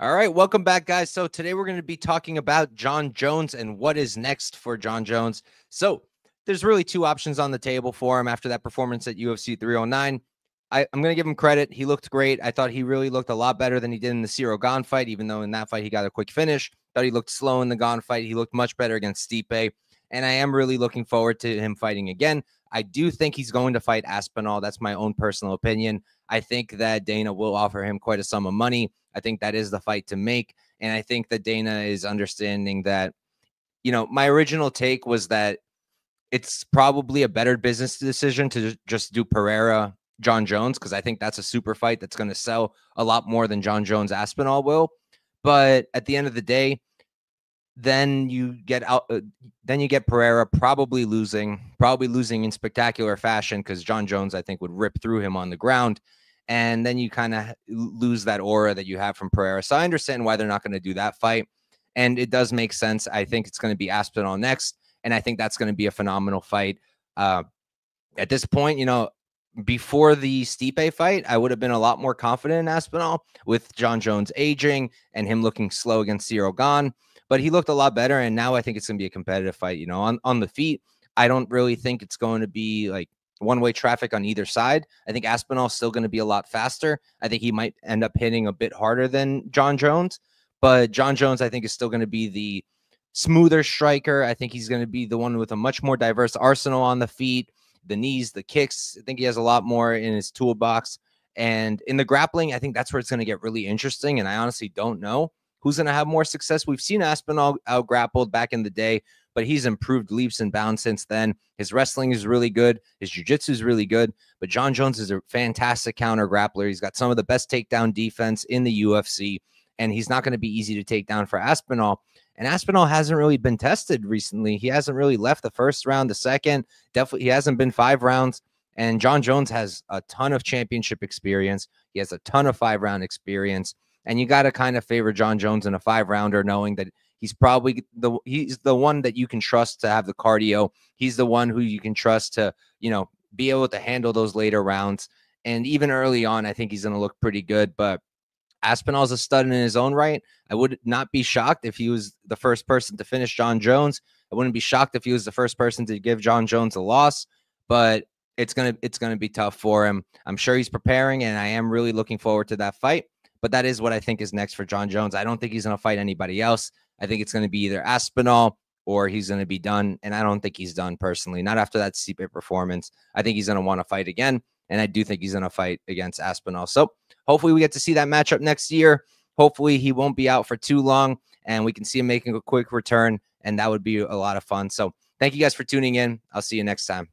All right, welcome back, guys. So today we're going to be talking about Jon Jones and what is next for Jon Jones. So there's really two options on the table for him after that performance at UFC 309. I'm going to give him credit. He looked great. I thought he really looked a lot better than he did in the Ciro Gane fight, even though in that fight he got a quick finish. Thought he looked slow in the Gane fight. He looked much better against Stipe, and I am really looking forward to him fighting again. I do think he's going to fight Aspinall. That's my own personal opinion. I think that Dana will offer him quite a sum of money. I think that is the fight to make. And I think that Dana is understanding that, my original take was that it's probably a better business decision to just do Pereira, Jon Jones, because I think that's a super fight that's going to sell a lot more than Jon Jones Aspinall will. But at the end of the day, then you get Pereira probably losing in spectacular fashion, because Jon Jones, I think, would rip through him on the ground. And then you kind of lose that aura that you have from Pereira. So I understand why they're not going to do that fight. And it does make sense. I think it's going to be Aspinall next. And I think that's going to be a phenomenal fight. At this point, before the Stipe fight, I would have been a lot more confident in Aspinall with Jon Jones aging and him looking slow against Ciro Gane. But he looked a lot better. And now I think it's going to be a competitive fight. On the feet, I don't really think it's going to be like one-way traffic on either side. I think Aspinall's still going to be a lot faster. I think he might end up hitting a bit harder than Jon Jones, but Jon Jones, I think, is still going to be the smoother striker. I think he's going to be the one with a much more diverse arsenal on the feet, the knees, the kicks. I think he has a lot more in his toolbox. And in the grappling, I think that's where it's going to get really interesting. And I honestly don't know who's going to have more success. We've seen Aspinall out-grappled back in the day, but he's improved leaps and bounds since then. His wrestling is really good. His jiu-jitsu is really good. But Jon Jones is a fantastic counter-grappler. He's got some of the best takedown defense in the UFC, and he's not going to be easy to take down for Aspinall. And Aspinall hasn't really been tested recently. He hasn't really left the first round, the second. Definitely, he hasn't been 5 rounds. And Jon Jones has a ton of championship experience. He has a ton of 5-round experience. And you got to kind of favor Jon Jones in a 5-rounder, knowing that he's probably he's the one that you can trust to have the cardio. He's the one who you can trust to, be able to handle those later rounds. And even early on, I think he's going to look pretty good. But Aspinall's a stud in his own right. I would not be shocked if he was the first person to finish Jon Jones. I wouldn't be shocked if he was the first person to give Jon Jones a loss. But it's gonna be tough for him. I'm sure he's preparing, and I am really looking forward to that fight. But that is what I think is next for Jon Jones. I don't think he's going to fight anybody else. I think it's going to be either Aspinall or he's going to be done. And I don't think he's done personally. Not after that Stipe performance. I think he's going to want to fight again. And I do think he's going to fight against Aspinall. So hopefully we get to see that matchup next year. Hopefully he won't be out for too long and we can see him making a quick return. And that would be a lot of fun. So thank you guys for tuning in. I'll see you next time.